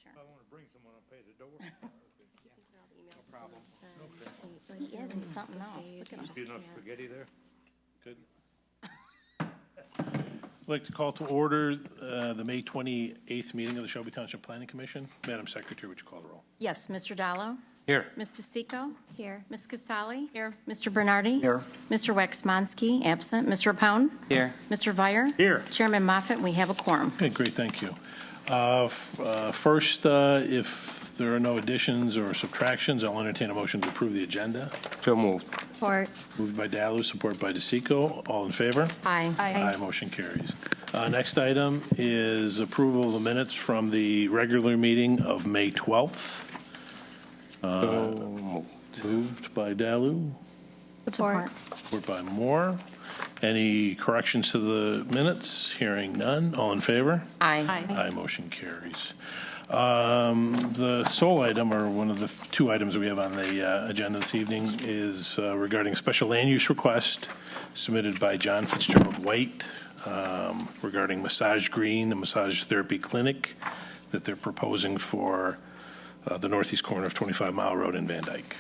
sure. I want to bring someone and pay the door. No problem. He is, he's something else. Look at him. See enough spaghetti there? Good. I'd like to call to order the May 28th meeting of the Shelby Township Planning Commission. Madam Secretary, would you call the roll? Yes, Mr. Dallo? Here. Ms. DeSico? Here. Ms. Casali? Here. Mr. Bernardi? Here. Mr. Waxmansky, absent. Mr. Rapone? Here. Mr. Vire? Here. Chairman Moffett, we have a quorum. Okay, great, thank you. First, if there are no additions or subtractions, I'll entertain a motion to approve the agenda. So moved. Support. Moved by Dallo, support by DeSico. All in favor? Aye. Aye, motion carries. Next item is approval of the minutes from the regular meeting of May 12th. Moved by Dallo, Support. support by Moore. Any corrections to the minutes? Hearing none. All in favor? Aye. Aye, motion carries. The sole item, or one of the two items we have on the agenda this evening, is regarding a special land use request submitted by John Fitzgerald White regarding Massage Green, a massage therapy clinic that they're proposing for the northeast corner of 25 Mile Road in Van Dyke,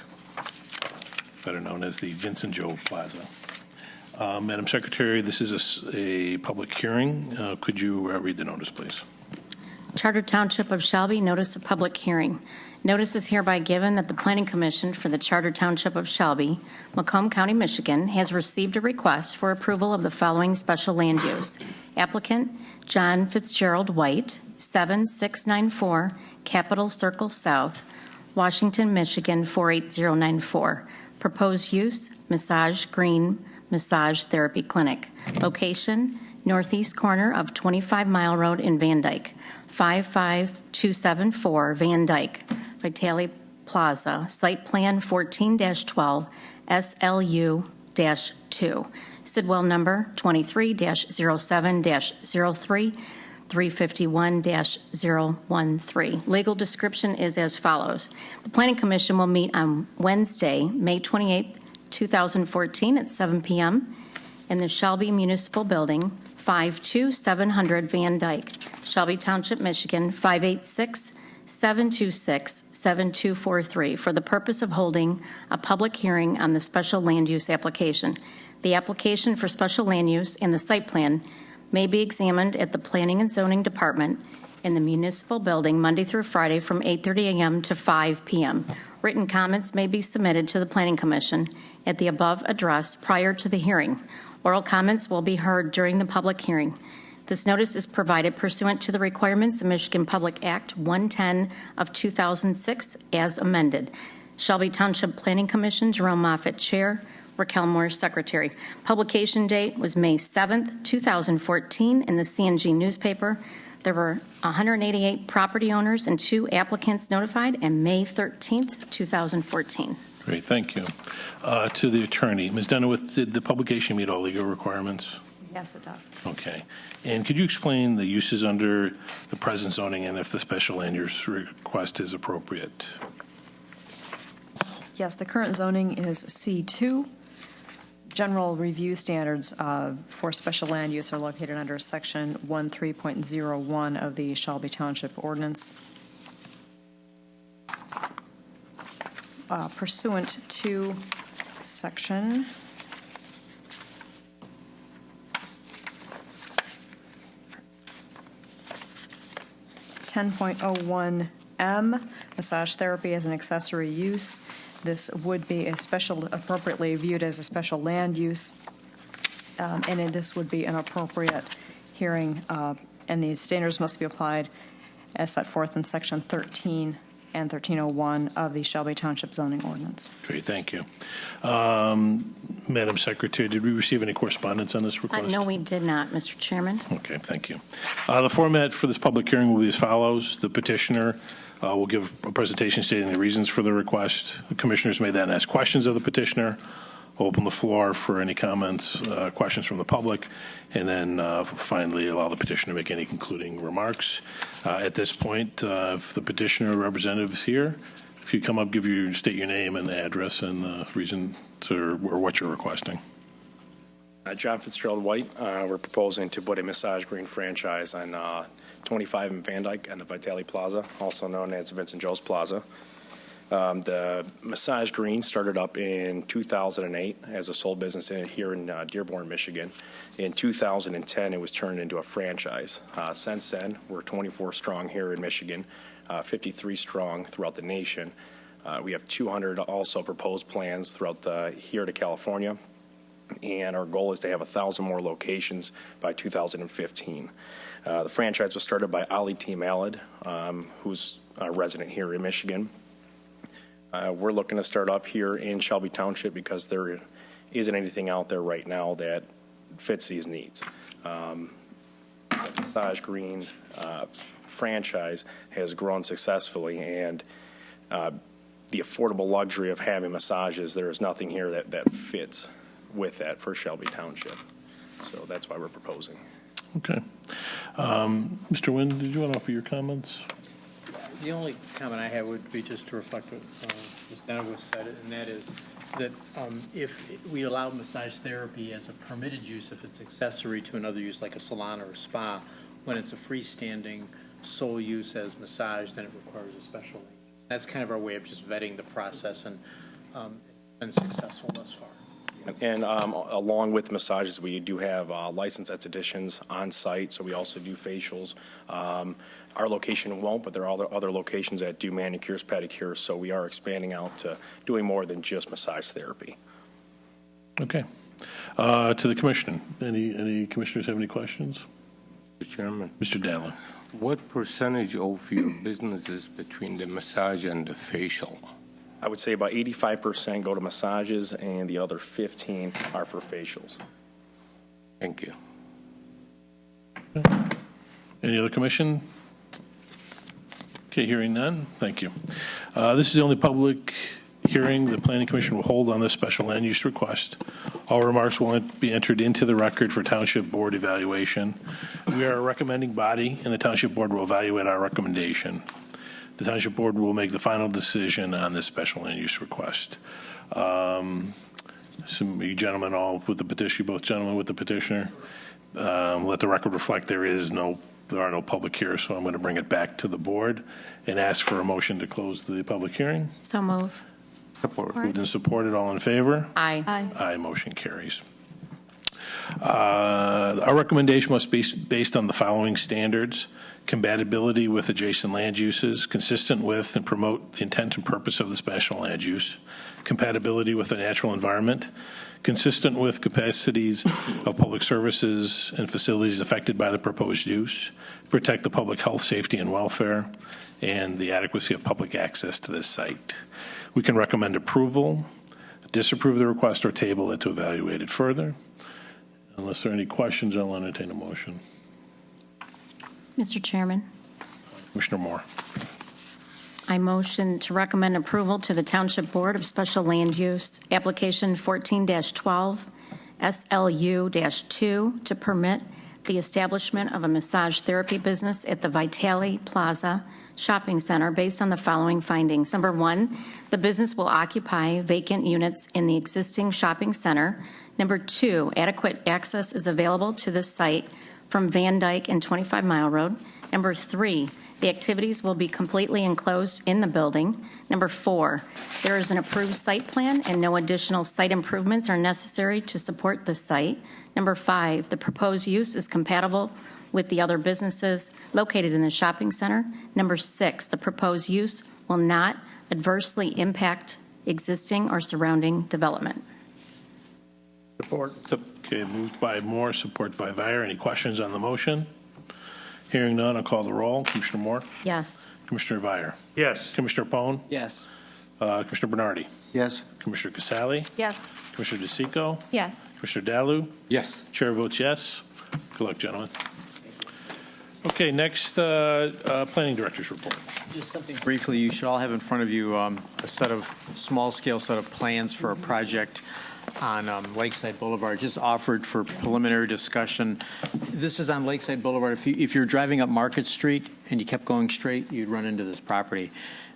better known as the Vincent Joe Plaza. Madam Secretary, this is a public hearing. Could you read the notice, please? Charter Township of Shelby, notice of public hearing. Notice is hereby given that the Planning Commission for the Charter Township of Shelby, Macomb County, Michigan, has received a request for approval of the following special land use. Applicant, John Fitzgerald White, 7694 Capitol Circle South, Washington, Michigan, 48094. Proposed use, Massage Green Massage Therapy Clinic. Location, northeast corner of 25 Mile Road in Van Dyke. 55274 Van Dyke, Vitale Plaza, Site Plan 14-12, SLU-2, Sidwell number 23-07-03, 351-013. Legal description is as follows. The Planning Commission will meet on Wednesday, May 28, 2014 at 7 p.m. in the Shelby Municipal Building, 52700 Van Dyke, Shelby Township, Michigan, 586-726-7243, for the purpose of holding a public hearing on the special land use application. The application for special land use and the site plan may be examined at the Planning and Zoning Department in the municipal building Monday through Friday from 8:30 a.m. to 5 p.m. Written comments may be submitted to the Planning Commission at the above address prior to the hearing. Oral comments will be heard during the public hearing. This notice is provided pursuant to the requirements of Michigan Public Act 110 of 2006 as amended. Shelby Township Planning Commission, Jerome Moffett, Chair, Raquel Moore, Secretary. Publication date was May 7th, 2014 in the CNG newspaper. There were 188 property owners and 2 applicants notified, and May 13th, 2014. Great, thank you. To the attorney, Ms. Dunawith, did the publication meet all legal requirements? Yes, it does. Okay. And could you explain the uses under the present zoning and if the special land use request is appropriate? Yes, the current zoning is C2. General review standards for special land use are located under Section 13.01 of the Shelby Township Ordinance. Pursuant to Section 10.01M, massage therapy as an accessory use. This would be appropriately viewed as a special land use, and this would be an appropriate hearing, and these standards must be applied as set forth in Section 13 and 1301 of the Shelby Township Zoning Ordinance. Great, thank you. Madam Secretary, did we receive any correspondence on this request? No, we did not, Mr. Chairman. Okay, thank you. The format for this public hearing will be as follows. The petitioner will give a presentation stating the reasons for the request. The commissioners may then ask questions of the petitioner, open the floor for any comments, questions from the public, and then finally allow the petitioner to make any concluding remarks. At this point, if the petitioner or representative is here, if you come up, state your name and the address and the reason or what you're requesting. John Fitzgerald White. We're proposing to put a Massage Green franchise on 25 in Van Dyke and the Vitale Plaza, also known as Vincent Joe's Plaza. The Massage Green started up in 2008 as a sole business here in Dearborn, Michigan. In 2010, it was turned into a franchise. Since then, we're 24 strong here in Michigan, 53 strong throughout the nation. We have 200 also proposed plans throughout here to California, and our goal is to have 1,000 more locations by 2015. The franchise was started by Ali T. Malad, who's a resident here in Michigan. We're looking to start up here in Shelby Township because there isn't anything out there right now that fits these needs. The Massage Green franchise has grown successfully, and the affordable luxury of having massages, there is nothing here that fits with that for Shelby Township. So that's why we're proposing. Okay. Mr. Nguyen, did you want to offer your comments? The only comment I have would be just to reflect what Ms. Dunaway said, and that is that if we allow massage therapy as a permitted use, if it's accessory to another use like a salon or a spa, when it's a freestanding sole use as massage, then it requires a special. That's kind of our way of just vetting the process, and been successful thus far. And along with massages, we do have licensed estheticians on site, so we also do facials. Our location won't, but there are other locations that do manicures, pedicures, so we are expanding out to doing more than just massage therapy. Okay. To the commission, any commissioners have any questions? Mr. Chairman, Mr. Dallin. what percentage of your business is between the massage and the facial? I would say about 85% go to massages, and the other 15 are for facials. Thank you. Any other commission? Okay, hearing none. Thank you. This is the only public hearing the Planning Commission will hold on this special land use request. All remarks will be entered into the record for Township Board evaluation. We are a recommending body, and the Township Board will evaluate our recommendation. The Township Board will make the final decision on this special land use request. You gentlemen all with the petition, both gentlemen with the petitioner. Let the record reflect there are no public hearings, so I'm going to bring it back to the board and ask for a motion to close the public hearing. So move. Support. Moved and supported. All in favor? Aye. Aye. Motion carries. Our recommendation must be based on the following standards: compatibility with adjacent land uses, consistent with and promote the intent and purpose of the special land use, compatibility with the natural environment, consistent with capacities of public services and facilities affected by the proposed use, protect the public health, safety, and welfare, and the adequacy of public access to this site. We can recommend approval, disapprove the request, or table it to evaluate it further. Unless there are any questions, I'll entertain a motion. Mr. Chairman, Commissioner Moore. I motion to recommend approval to the Township Board of Special Land Use, application 14-12, SLU-2, to permit the establishment of a massage therapy business at the Vitale Plaza Shopping Center based on the following findings. Number one, the business will occupy vacant units in the existing shopping center. Number two, adequate access is available to this site from Van Dyke and 25 Mile Road. Number three, the activities will be completely enclosed in the building. Number four, there is an approved site plan and no additional site improvements are necessary to support the site. Number five, the proposed use is compatible with the other businesses located in the shopping center. Number six, the proposed use will not adversely impact existing or surrounding development. Support. Okay, moved by Moore, support by Vire. Any questions on the motion? Hearing none, I'll call the roll. Commissioner Moore? Yes. Commissioner Vire? Yes. Commissioner Pone? Yes. Commissioner Bernardi? Yes. Commissioner Casale? Yes. Commissioner DeSico? Yes. Commissioner Dalu? Yes. Chair votes yes. Good luck, gentlemen. Okay, next, Planning Director's report. Just something briefly, you should all have in front of you a small-scale set of plans for a project on Lakeside Boulevard, just offered for preliminary discussion. This is on Lakeside Boulevard. If you're driving up Market Street and you kept going straight, you'd run into this property.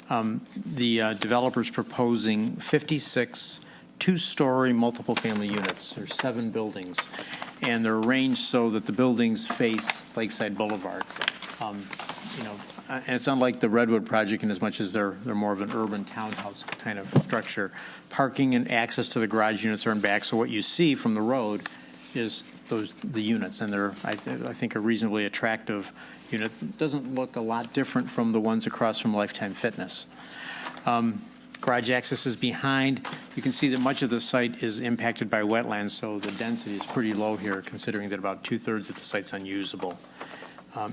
The developer's proposing 56 two-story multiple-family units. There's 7 buildings, and they're arranged so that the buildings face Lakeside Boulevard. And it's unlike the Redwood project in as much as they're more of an urban townhouse kind of structure. Parking and access to the garage units are in back, so what you see from the road is the units, and they're, I think, a reasonably attractive unit. Doesn't look a lot different from the ones across from Lifetime Fitness. Garage access is behind. You can see that much of the site is impacted by wetlands, so the density is pretty low here, considering that about 2/3 of the site's unusable.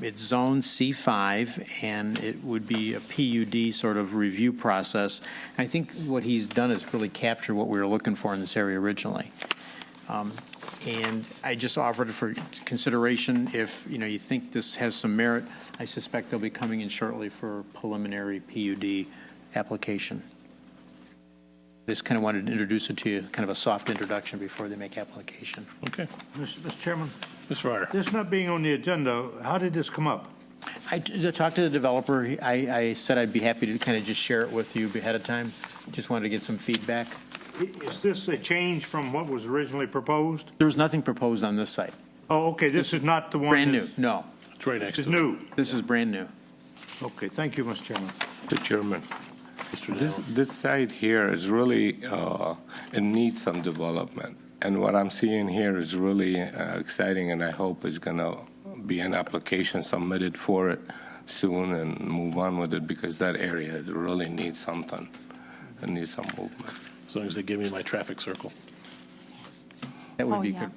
It's zone C5, and it would be a PUD sort of review process. I think what he's done is really capture what we were looking for in this area originally. And I just offered it for consideration. If you think this has some merit, I suspect they'll be coming in shortly for preliminary PUD application. Just kind of wanted to introduce it to you, kind of a soft introduction before they make application. Okay. Mr. Chairman, Mr. Varda. this not being on the agenda, how did this come up? I talked to the developer. I said I'd be happy to kind of just share it with you ahead of time. Just wanted to get some feedback. Is this a change from what was originally proposed? There was nothing proposed on this site. Oh, okay, this is not the one. Brand new. that's- No, It's right next This to is it. new. this is brand new. Okay, thank you, Mr. Chairman. Mr. Chairman, Mr. this site here is really, it needs some development. And what I'm seeing here is really exciting, and I hope it's going to be an application submitted for it soon and move on with it, because that area really needs something. It needs some movement. As long as they give me my traffic circle. That would Oh, be yeah.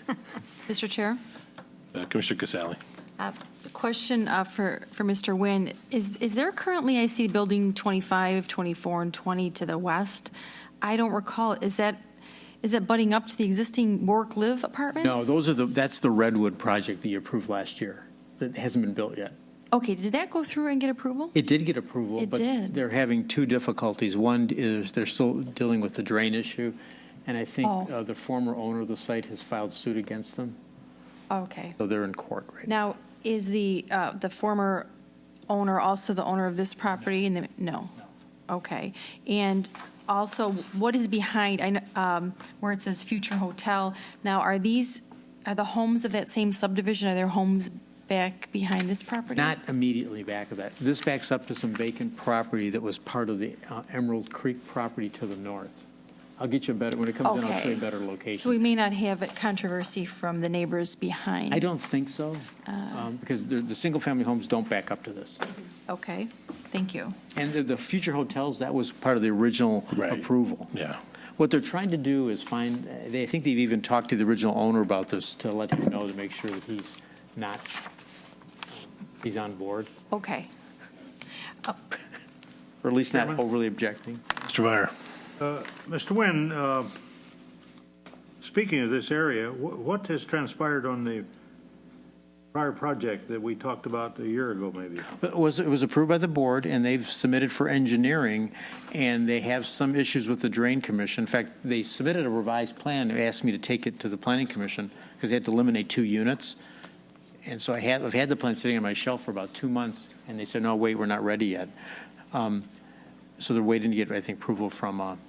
good. Mr. Chair, Commissioner Casale. question for Mr. Nguyen. Is there currently, I see building 25, 24, and 20 to the west? I don't recall. Is that butting up to the existing work-live apartments? No, that's the Redwood project that you approved last year. That hasn't been built yet. Okay, did that go through and get approval? It did get approval, It but did. they're having two difficulties. One is they're still dealing with the drain issue, and I think Oh. the former owner of the site has filed suit against them, Okay. so they're in court right now. Now, is the former owner also the owner of this property? No. Okay. And also, what is behind, where it says future hotel? Now, are the homes of that same subdivision, are there homes back behind this property? Not immediately back of that. This backs up to some vacant property that was part of the Emerald Creek property to the north. I'll get you a better, when it comes in, I'll show you a better location. So we may not have a controversy from the neighbors behind? I don't think so, because the single-family homes don't back up to this. Okay, thank you. And the future hotels, that was part of the original Right. approval. Yeah. What they're trying to do is find, I think they've even talked to the original owner about this to let him know, to make sure that he's on board, Okay. or at least not overly objecting. Mr. Varda. Mr. Nguyen, speaking of this area, what has transpired on the prior project that we talked about a year ago, maybe? It was approved by the board, and they've submitted for engineering, and they have some issues with the Drain Commission. In fact, they submitted a revised plan, and asked me to take it to the Planning Commission, because they had to eliminate 2 units. And so I've had the plan sitting on my shelf for about 2 months, and they said, no, wait, we're not ready yet. So they're waiting to get, I think, approval from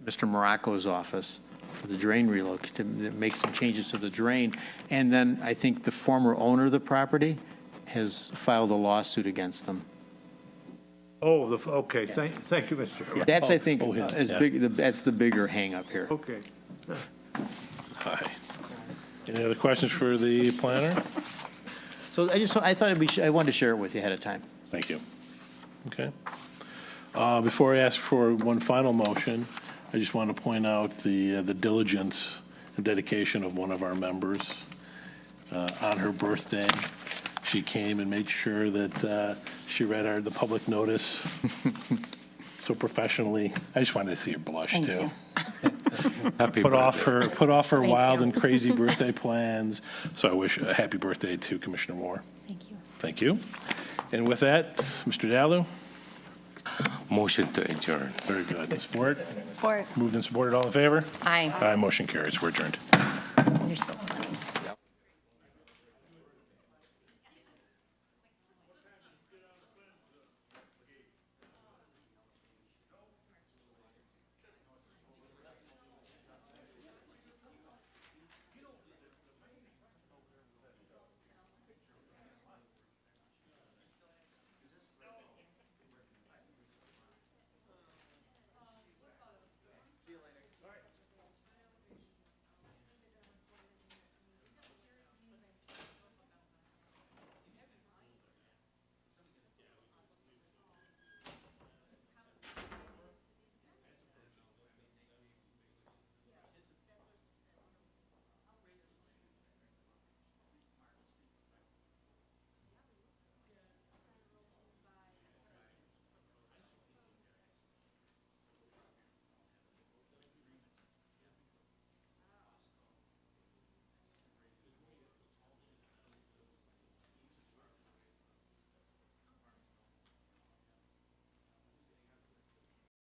Mr. Morocco's office for the drain relocate, to make some changes to the drain. And then I think the former owner of the property has filed a lawsuit against them. Oh, okay, thank you, Mr. Chairman. That's, I think, yeah. that's the bigger hang-up here. Okay. Hi. Any other questions for the planner? So I thought I wanted to share it with you ahead of time. Thank you. Okay. Before I ask for one final motion, I just want to point out the diligence and dedication of one of our members. On her birthday, she came and made sure that she read the public notice so professionally. I just wanted to see her blush, Thank too. you. Happy Put off her Thank wild you. and crazy birthday plans. So I wish a happy birthday to Commissioner Moore. Thank you. Thank you. And with that, Mr. Dalu. Motion to adjourn. Very good. Support? Support. Moved and supported. All in favor? Aye. Aye. Motion carries. We're adjourned. You're so